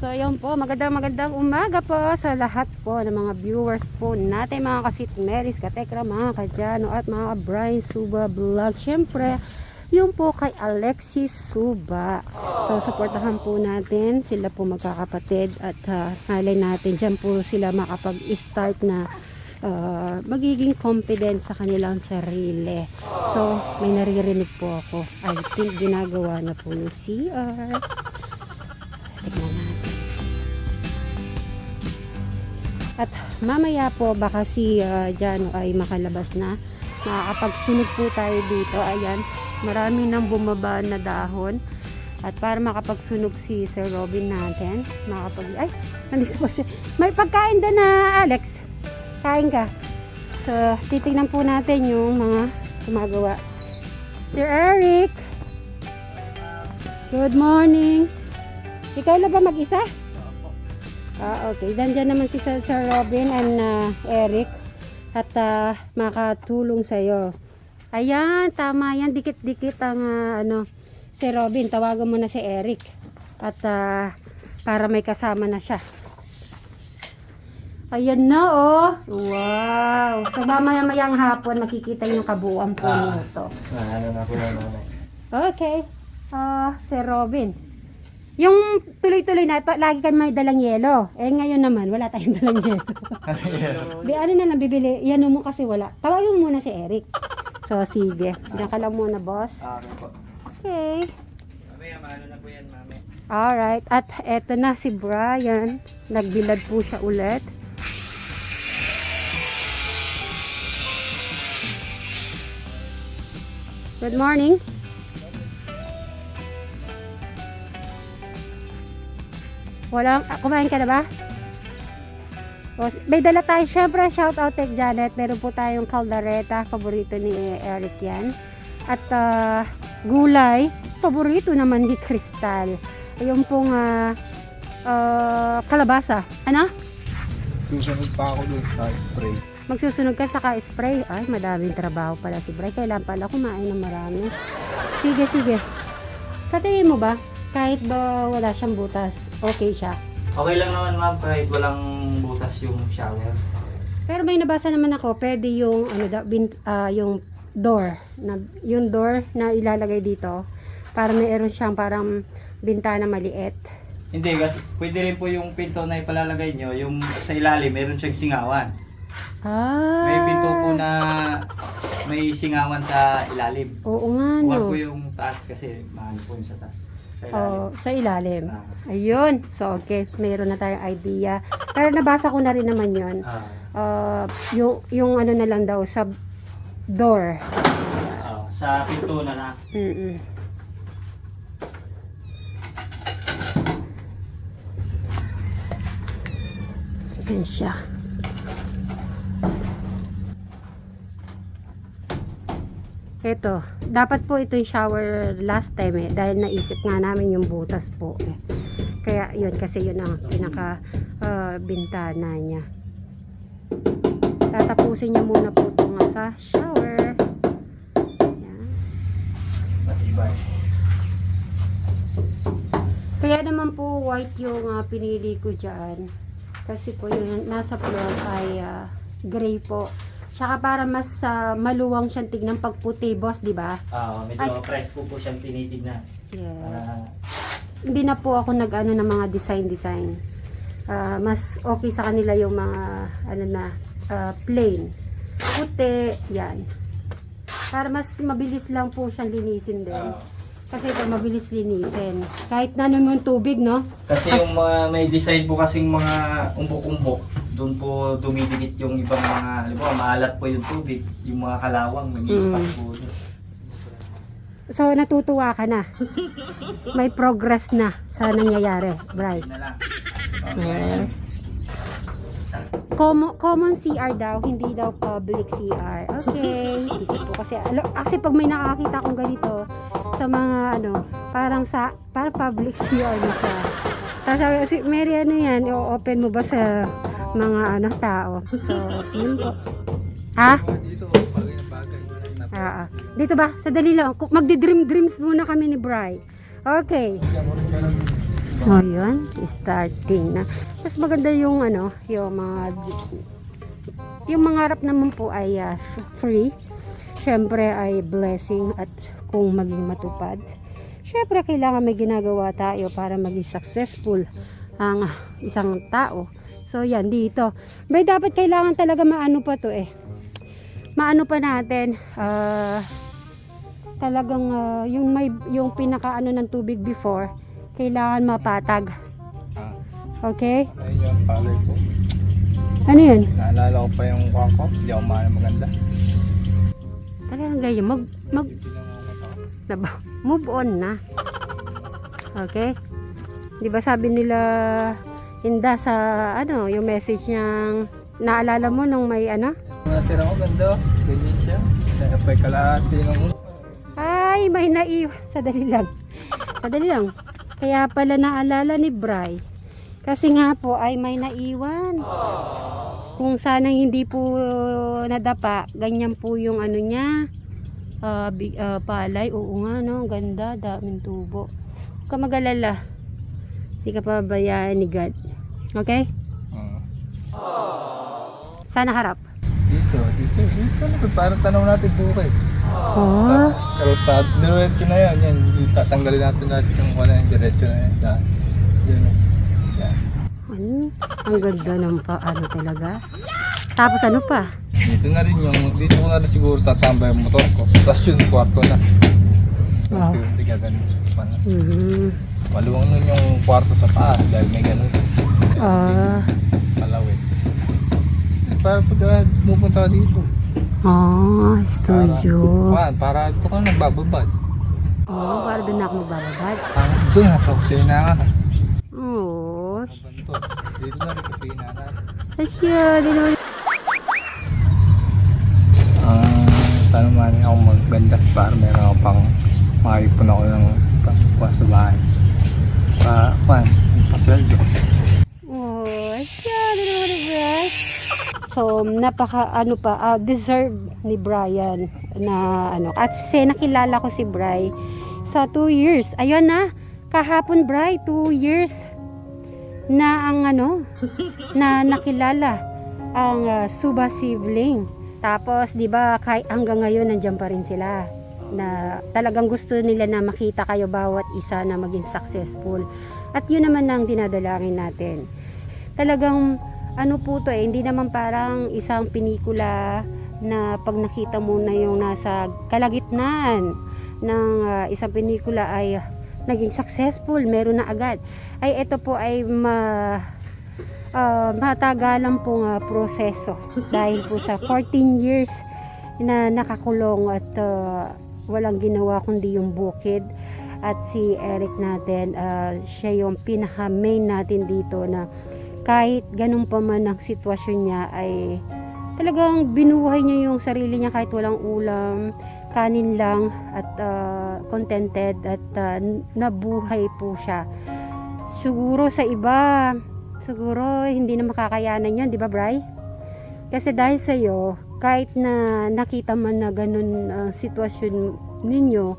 So ayun po, magandang umaga po sa lahat po ng mga viewers po natin, mga kasitmeris, katekra, mga kadyano at mga Brian Suba Vlog. Syempre, yung po kay Alexis Suba. So supportahan po natin sila po magkakapatid at halay natin dyan po sila makapag-start na magiging confident sa kanilang sarili. So may naririnig po ako. I think ginagawa na po ni CR. Tignan natin. At mamaya po baka si Jano ay makalabas na. Makakapagsunog po tayo dito. Ayan, marami nang bumaba na dahon. At para makapagsunog si Sir Robin natin, ay, nandito po siya. May pagkain doon na, Alex. Kain ka. So, titignan po natin yung mga gumagawa. Sir Eric. Good morning. Ikaw lang ba mag-isa? Okay. Dandyan naman si Sir Robin and Eric. At makatulong sa'yo. Ayan, tama yan. Dikit-dikit ang si Robin. Tawagan mo na si Eric. At para may kasama na siya. Ayan na oh. Wow. So mamaya-mayang hapon makikita yung kabuuan po nito. Ano na po na. Okay. Sir Robin. Yung tuloy-tuloy na ito, lagi kami may dalang yelo. Eh ngayon naman, wala tayong dalang yelo. Ano na nabibili? Yan mo kasi wala. Tawagin mo muna si Eric. So sige. Diyan ka lang muna, boss. Okay po. Okay. Mamaya, maano na po yan, mami. Alright. At eto na si Brian. Nagbilad po siya ulit. Good morning. Kumain ka na ba? O, may dala tayo. Syempre, shout out kay Janet. Meron po tayong caldereta. Paborito ni Eric yan. At gulay. Paborito naman ni Crystal. Ayun pong kalabasa. Ano? Susunod pa ako doon sa spray. Magsusunog ka saka spray. Ay, madaming trabaho pala si Bray. Kailan pala kumain ng marami. Sige, sige. Sa tingin mo ba, kahit ba wala siyang butas, okay siya? Okay lang naman, ma'am, kahit walang butas yung shower. Pero may nabasa naman ako, pwede yung yung door na ilalagay dito para mayroon siyang parang bintana maliit. Hindi, kasi pwede rin po yung pinto na ipalalagay nyo, yung sa ilalim, meron siyang singawan. May pinto po na may singawan sa ilalim. Oo nga, Huwag no? po yung taas kasi mahal po yung sa taas. Sa ilalim. Sa ilalim. Ayun. So, okay. Mayroon na tayong idea. Pero nabasa ko na rin naman yun. Yung ano na lang daw sa door. Sa pinto na lang. Ayan siya. Ito, dapat po ito yung shower last time dahil naisip nga namin yung butas po Kaya yun, kasi yun ang pinaka bintana niya. Tatapusin niya muna po ito nga sa shower. Ayan. Matibay. Kaya naman po white yung pinili ko dyan. Kasi po yung nasa floor ay gray po. Tsaka para mas maluwang siyang tignan pag puti, boss, di ba? Medyo presko po siyang tinitignan. Yes. Hindi na po ako nag-ano ng mga design. Mas okay sa kanila yung mga plain. Puti, yan. Para mas mabilis lang po siyang linisin din. Kasi ito mabilis linisin. Kahit na naman yung tubig, no? Kasi yung mga may design po kasing mga umbok-umbok, doon po dumidikit yung ibang mga, halimbawa maalat po yung tubig, yung mga kalawang nag-i-stack po. So natutuwa ka na. May progress na sa nangyayari, Bri. Na lang. Common CR daw, hindi daw public CR. Okay. Dito po kasi pag may nakakita akong ganito sa mga parang public CR na siya. Tapos sabi ko, Mary, ano yan? I-open mo ba sa mga tao? So, yun po. Ha? Dito ba? Sadali lang. Magdi-dreams muna kami ni Bri. Okay. Oh, yun. Starting na. Mas maganda yung ano, yung mga harap naman po ay free. Syempre ay blessing at kung maging matupad. Syempre kailangan may ginagawa tayo para maging successful ang isang tao. So yan dito. Pero dapat kailangan talaga maano pa to Maano pa natin talagang yung pinakaano ng tubig before kailangan mapatag. Okay? Ayun yung palay ko. Ano yun? Naalala ko pa yung kuha ko. Hindi ako maganda. Talagang ganyan. Move on na. Okay? Di ba sabi nila Inda sa ano, yung message niyang naalala mo nung may ano? Natira ko ganda. Ganyan siya. Napay kalahati ng Ay, may naiwan. Sadali lang. Kaya pala naalala ni Bray. Kasi nga po ay may naiwan. Kung sana hindi po nadapa, ganyan po yung ano niya. Palay. Oo nga no, ganda, daming tubo. Huwag ka mag-alala. Hindi ka pabayaan ni God. Okay? Sana harap. Dito. Parang tanaw natin bukid. Oh. Karusado. Diretso na yan. Tatanggalin natin yung wala yung diretso na yan. Yan. Ang ganda ng paano talaga. Tapos ano pa? Dito ko na rin siguro tatambay yung motor ko. Tapos yun, kwarto na. Wow. Hindi ka ganun. Mm-hmm. Maluwang nun yung kwarto sa taas dahil may ganun. Malawit. Para pagka pupunta ka dito. Studio. Para ito ka nagbababad. Para doon na ako magbababad. Doon ako kusina ka. Oo. Dito na rin kusina ka. Asya, din Tanong man ako magganda para meron ako pang makipon ako ng pangkuha sa bahay. Pasweldo. Asya, din So, deserve ni Brian na ano. At nakilala ko si Bri sa 2 years. Ayun na, kahapon Bri, 2 years na ang na nakilala ang Suba sibling. Tapos, di ba, hanggang ngayon nandiyan pa rin sila. Na talagang gusto nila na makita kayo bawat isa na maging successful. At yun naman ang dinadalangin natin. Talagang hindi naman parang isang pelikula na pag nakita mo na yung nasa kalagitnaan ng isang pelikula ay naging successful, meron na agad. Ay ito po ay matagalang pong proseso dahil po sa 14 years na nakakulong at walang ginawa kundi yung bukid. At si Eric natin, siya yung pinaka main natin dito na kahit ganun pa man ang sitwasyon niya ay talagang binuhay niya yung sarili niya kahit walang ulam, kanin lang at contented at nabuhay po siya. Siguro sa iba, hindi na makakayanan yun, di ba Bri? Kasi dahil sa'yo, kahit na nakita man na ganun sitwasyon ninyo,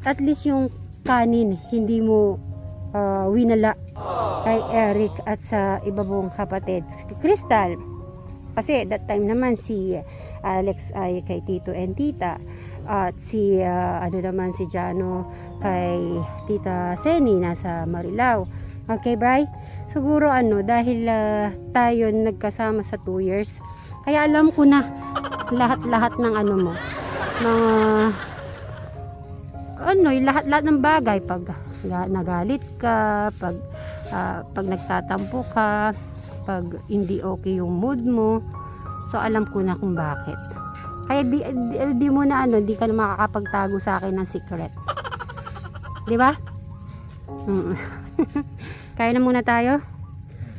at least yung kanin hindi mo winala kay Eric at sa iba mong kapatid. Crystal, kasi that time naman si Alex ay kay Tito and Tita at si si Jano kay Tita Seni nasa Marilao. Okay, Bri? Siguro dahil tayo nagkasama sa 2 years, kaya alam ko na lahat-lahat ng mo mga lahat-lahat ng bagay pag nagalit ka, pag nagtatampo ka, pag hindi okay yung mood mo. So alam ko na kung bakit. Kaya di mo na di ka na makakapagtago sa akin ng secret. Di ba? Kaya na muna tayo.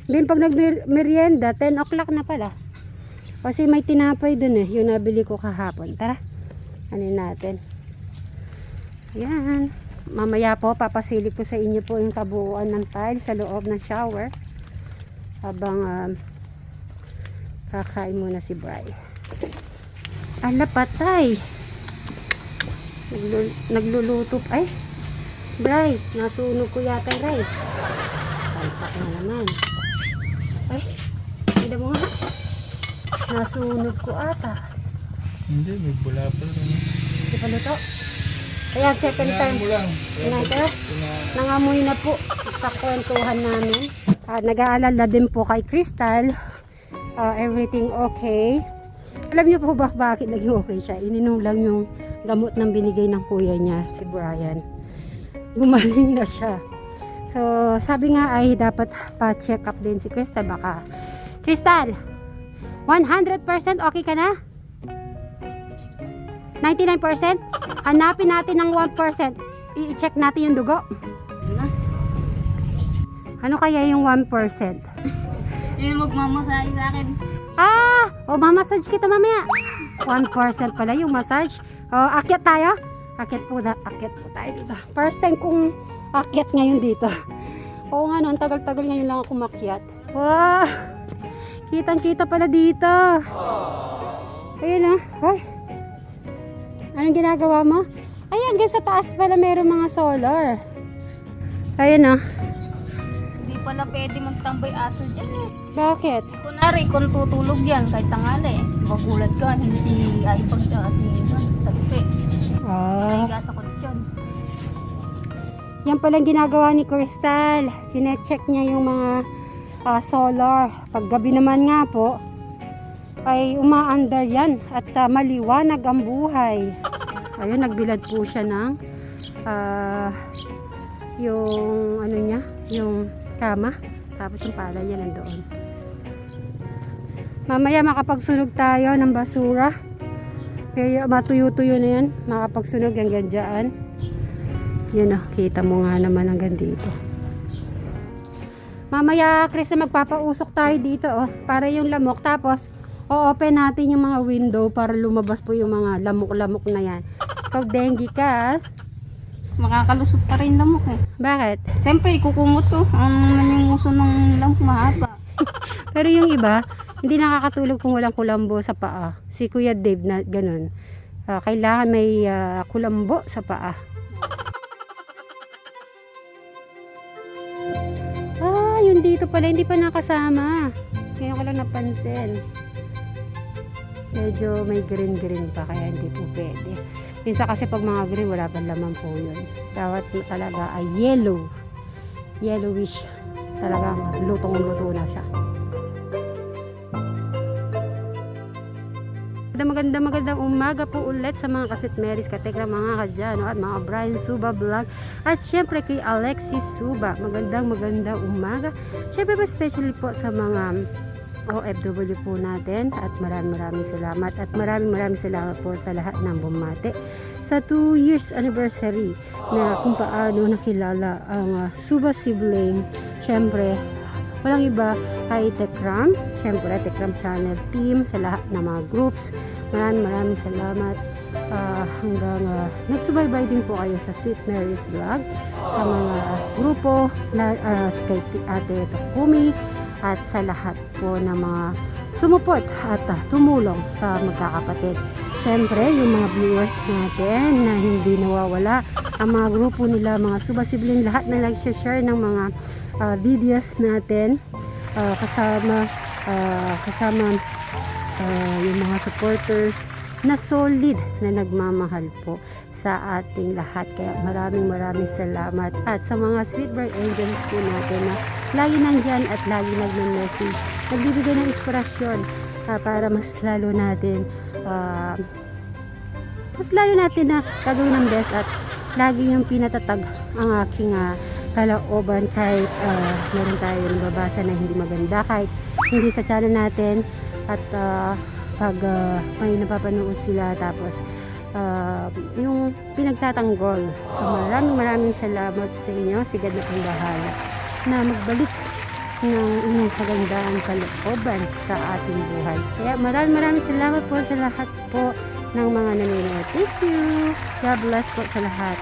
Then pag nagmerienda, 10 o'clock na pala. Kasi may tinapay dun yung nabili ko kahapon. Tara, natin. Ayan. Mamaya po, papasilip ko sa inyo po yung kabuuan ng tile sa loob ng shower. Habang kakain muna si Bri. Ala, patay. Nagluluto. Ay, Bri, nasunog ko yata yung rice. Salpak na naman. Ay, hindi mo nga. Nasunog ko ata. Hindi, may bula pa rin. Hindi pa luto. Ayan, second time. Mo lang. Ito, nangamoy na po sa kwentuhan namin. Nag-aalala din po kay Crystal. Everything okay. Alam niyo po ba bakit naging okay siya? Ininom lang yung gamot ng binigay ng kuya niya, si Brian. Gumaling na siya. So, sabi nga ay dapat pa-check up din si Crystal. Baka, Crystal, 100% okay ka na? 99%? Hanapin natin ng 1%. I-check natin yung dugo. Ano kaya yung 1%? Yung magmamasahe sa akin. Mamassage kita mamaya. 1% pala yung massage. Akyat tayo. Akyat po tayo dito. First time kong akyat ngayon dito. Oo nga no, ang tagal-tagal ngayon lang ako makyat. Wow! Kitang-kita pala dito. Ayun Ay. Anong ginagawa mo? Ay, hanggang sa taas pala meron mga solar. Ayun Hindi pala pwede magtambay aso dyan eh. Bakit? Kunwari, kung tutulog yan, kahit tangali, magulat ka, hindi ay pagtaas niya. Tagpi. Naiga sa kutsyon. Yan palang ginagawa ni Crystal. Sinecheck niya yung mga solar. Pag gabi naman nga po, ay umaandar yan at maliwanag ang buhay. Ayun, nagbilad po siya ng yung ano niya, yung kama. Tapos yung pala niya nandoon. Mamaya makapagsunog tayo ng basura. Kaya matuyo-tuyo na yan. Makapagsunog hanggang dyan. Yun kita mo nga naman hanggang dito. Mamaya, Chris, na magpapausok tayo dito para yung lamok. Tapos o-open natin yung mga window para lumabas po yung mga lamok-lamok na yan. Pag dengue ka, Makakalusot pa rin lamok eh. bakit? Siyempre, kukumot ko. Ang uso ng lamok mahaba. Pero yung iba, hindi nakakatulog kung walang kulambo sa paa. Si Kuya Dave na ganun. Kailangan may kulambo sa paa. Yun dito pala, hindi pa nakasama. Ngayon ko lang napansin. Medyo may green pa, kaya hindi po pwede. Minsan kasi pag mga green, wala pa laman po yun. Dapat talaga ay yellow. Yellowish. Talagang lutong-luto na siya. Magandang umaga po ulit sa mga kasitmeris, katekra, mga kadyano at mga Brian Suba Vlog at syempre kay Alexis Suba. Magandang umaga. Syempre po especially po sa mga OFW po natin at maraming salamat at maraming salamat po sa lahat ng bumate sa 2 years anniversary na kung paano nakilala ang Suba sibling. Syempre walang iba kay Tekram, syempre Tekram channel team, sa lahat ng mga groups. Maraming salamat hanggang nagsubaybay din po kayo sa Sweet Mary's Vlog, sa mga grupo kay Ate Takumi at sa lahat po ng mga sumuport at tumulong sa magkakapatid. Syempre yung mga viewers natin na hindi nawawala, ang mga grupo nila, mga Suba sibling, lahat na nag-share ng mga videos natin, kasama yung mga supporters na solid na nagmamahal po sa ating lahat. Kaya maraming salamat at sa mga Sweet Bird Angels po natin na lagi nandyan at lagi nagme-message, nagbibigay ng inspirasyon para mas lalo natin na gagawin ng best at lagi yung pinatatag ang aking kalooban kahit meron tayo nababasa na hindi maganda, kahit hindi sa channel natin at pag may napapanood sila tapos yung pinagtatanggol. So maraming salamat sa inyo, sigad na pang bahala na magbalik ng inyong kagandaan kalooban sa ating buhay. Kaya maraming salamat po sa lahat po ng mga nanonood. Thank you. God bless po sa lahat.